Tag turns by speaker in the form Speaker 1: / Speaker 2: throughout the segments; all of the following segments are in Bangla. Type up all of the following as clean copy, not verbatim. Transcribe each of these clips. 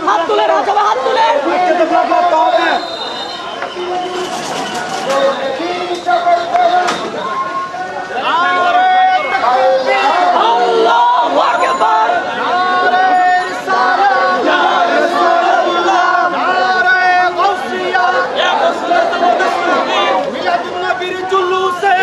Speaker 1: হাত তুলে সবাই হাত তুলে আল্লাহু আকবার
Speaker 2: Julusé!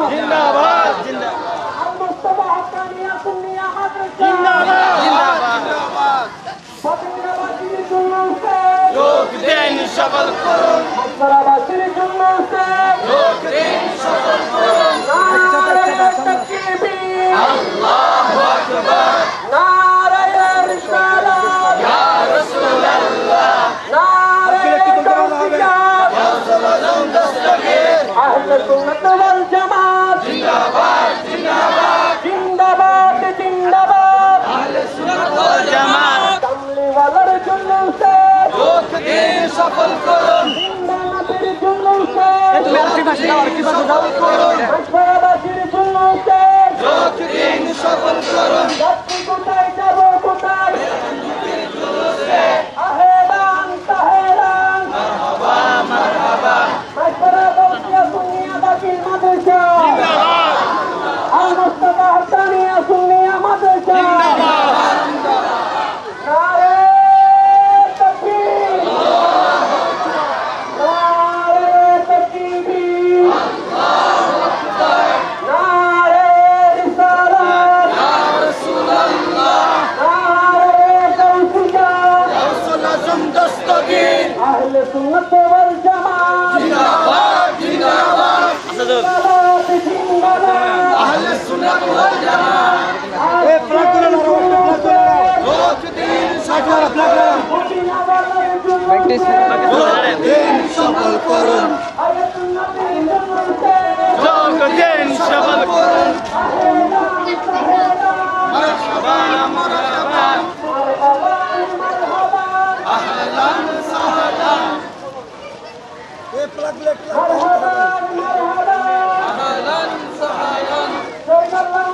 Speaker 2: जिंदाबाद
Speaker 1: সফল করুন
Speaker 2: জিন্দাবাদের জুলুসে
Speaker 1: তুমি আর কি ভাষা দাও আর কি ভাষা দাও
Speaker 2: মাঠবাসীর জুলুসে
Speaker 1: যোগ দিন সফল করুন
Speaker 2: যাত্রী কোথায় যাব কোথায় আহেরান তাহেরান
Speaker 1: মারহাবা মারহাবা
Speaker 2: মাঠপাড়া গাউসিয়া সুন্নিয়া দাখিল মাদ্রাসা আল মুস্তাফা হাসানিয়া সুন্নিয়া মাদ্রাসা নারে তাকবীর নারে তাকবীর নারে রিসালাত
Speaker 1: ইয়া রাসূলুল্লাহ
Speaker 2: নারে গাউসিয়া
Speaker 1: রাসূল আজম দস্তগীর
Speaker 2: আহলে সুন্নাত ওয়াল জামাত
Speaker 1: জিন্দাবাদ জিন্দাবাদ
Speaker 2: জিন্দাবাদ জিন্দাবাদ
Speaker 1: আহলে সুন্নাত ওয়াল জামাত যোগ দিন সফল করুন যোগ দিন সফল করুন যোগ দিন সফল করুন মারহাবা মারহাবা আহলান সাহলান আহলান সাহলান আল্লাহু আকবার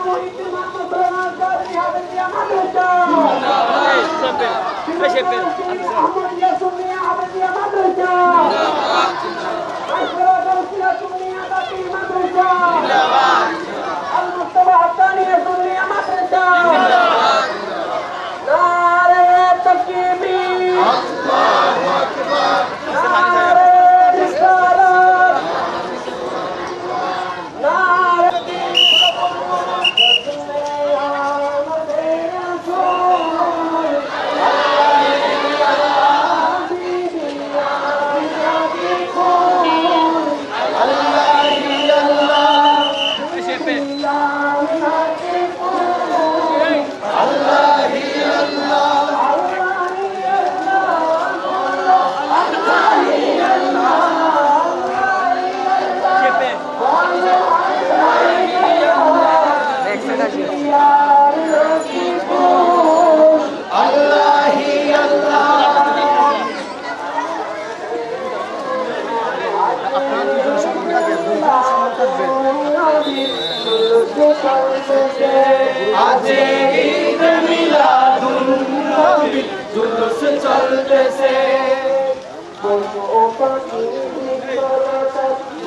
Speaker 1: আজে ঈদ মিলাদুন নবী জুলুস চলতেছে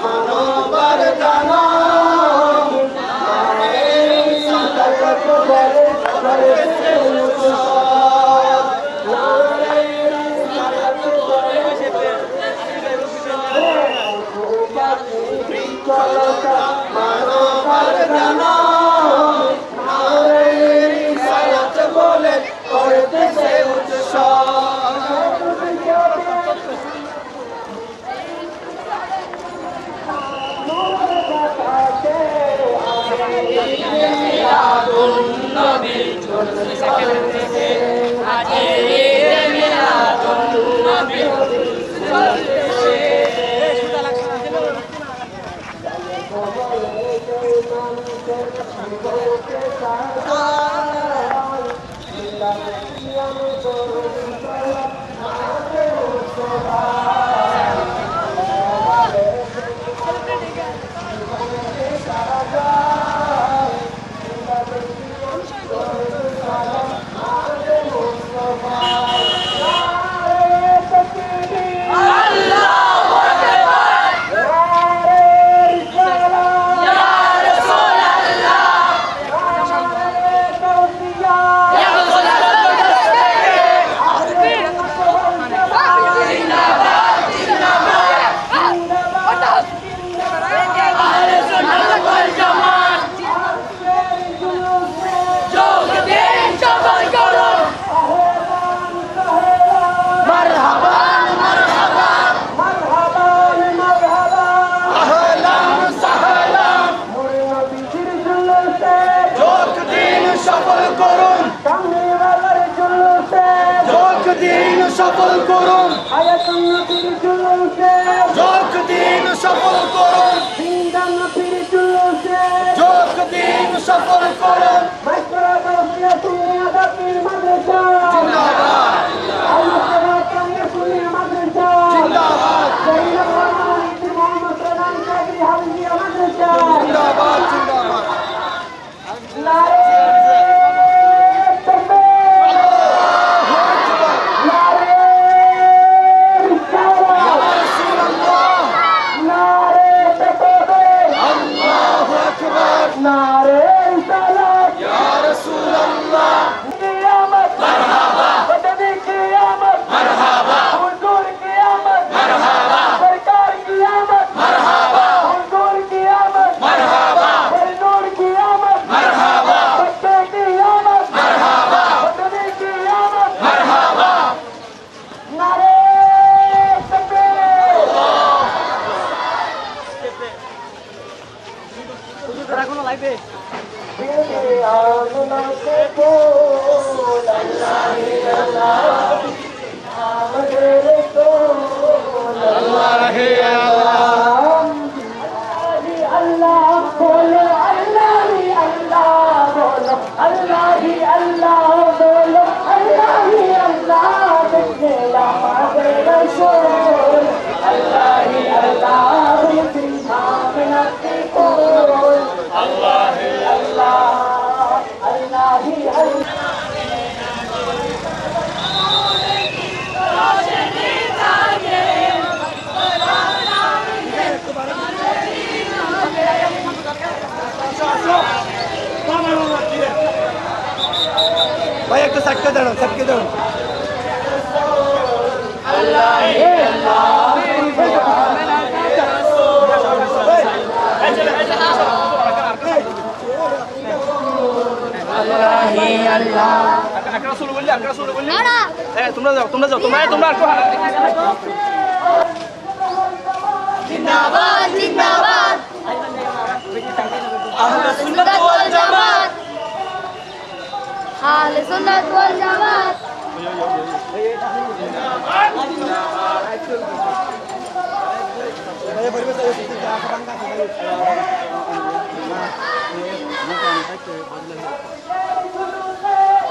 Speaker 1: মানবার দানা মানবার দানা সালাত বলে করতেছে উৎসব সফল করুন যোগ দিন সফল করুন যোগ দিন সফল করুন জিন্দাবাদ একটু সাইডকে দাঁড়ান, সাইডকে দাঁড়ান। তোমরা যাও, তোমরা যাও, তোমরা
Speaker 3: জিন্দাবাদ জিন্দাবাদ
Speaker 1: আহলে সুন্নাত ওয়াল জামাত।
Speaker 3: আহলে সুন্নাত ওয়াল জামাত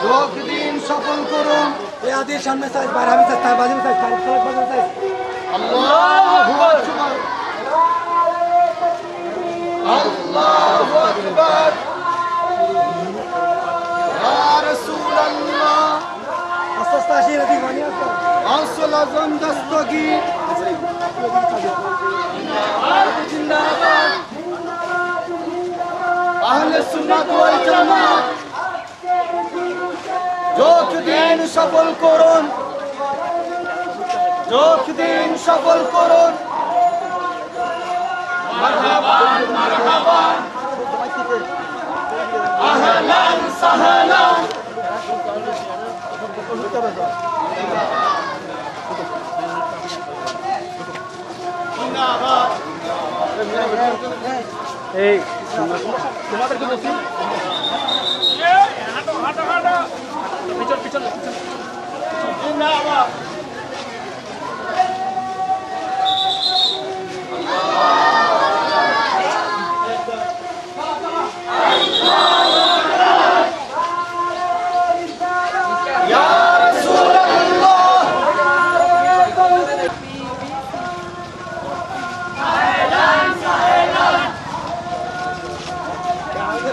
Speaker 1: যোগ দিন সফল করুন। এই আদির সামনে সাইজ বার আমি সাইজ তার বাজে সাইজ তার ফলক বাজে সাইজ। আল্লাহু আকবার, আল্লাহু আকবার, ইয়া রাসূলুল্লাহ। আস্তে আস্তে আসি রে দিওয়ানি আসো। আসল আজম দস্তগীর জিন্দাবাদ। আহলে সুন্নাত ওয়াল জামাত। যোগ দিন সফল করুন, যোগ দিন সফল করুন। মারহাবান মারহাবান, আহলান সাহলান। এই তোমাদেরকে বলছি পিছন পিছন জিন্দাবাদ। ইয়া রাসূলুল্লাহ।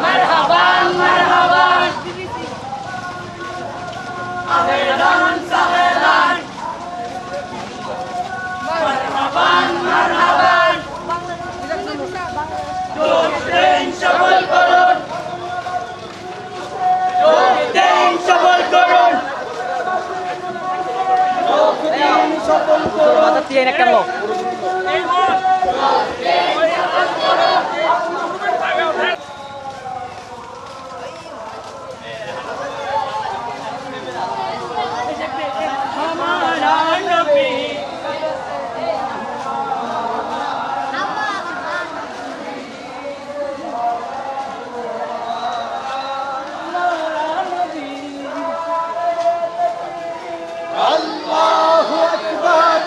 Speaker 3: মারহাবান মারহাবান আহলান সাহলান মারহাবান মারহাবান যোগ দিন সফল করুন, যোগ দিন সফল করুন।
Speaker 1: যোগ দিন সফল করুন। আল্লাহু আকবার,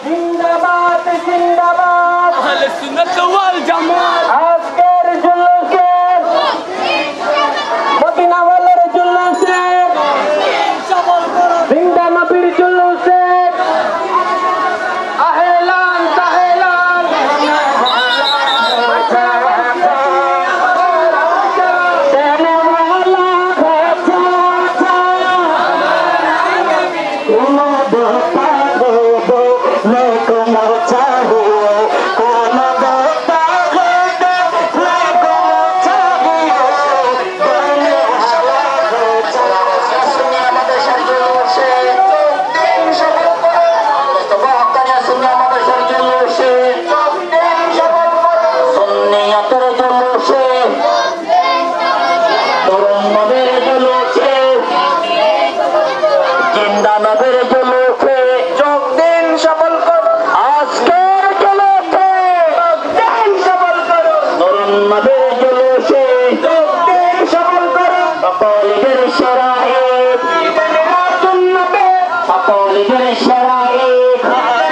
Speaker 2: জিন্দাবাদ জিন্দাবাদ
Speaker 1: আহলে সুন্নাত ওয়াল জামাত।
Speaker 2: আজকের জুলুসে মদিনাওয়ালার জুলুসে জিন্দা নবীর জুলুসে আহলান সাহলান দেনেওয়ালা ভেজা কোনো বতা দেবো কোনো চাহিয়ে কোনো বতা দেবো কোনো চাহিয়ে নবীর জুলুসে যোগ দিন সফল করো, আজকের জুলুসে যোগ দিন সফল করো, নূরুন নবীর জুলুসে যোগ দিন সফল করো। সকলের শরায়েত মিলা সুন্নতে, সকলের শরায়েত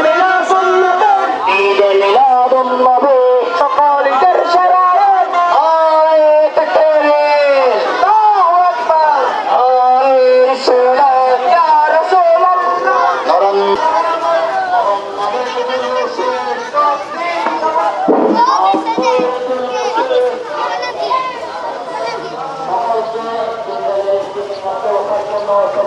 Speaker 2: মিলা সুন্নতে, ঈদ মিলাদুন নবী সকলের শরায়েত। আয়ে তাকবীর, আল্লাহু আকবার, আয়ে রাসূলুল্লাহ।
Speaker 3: Oh,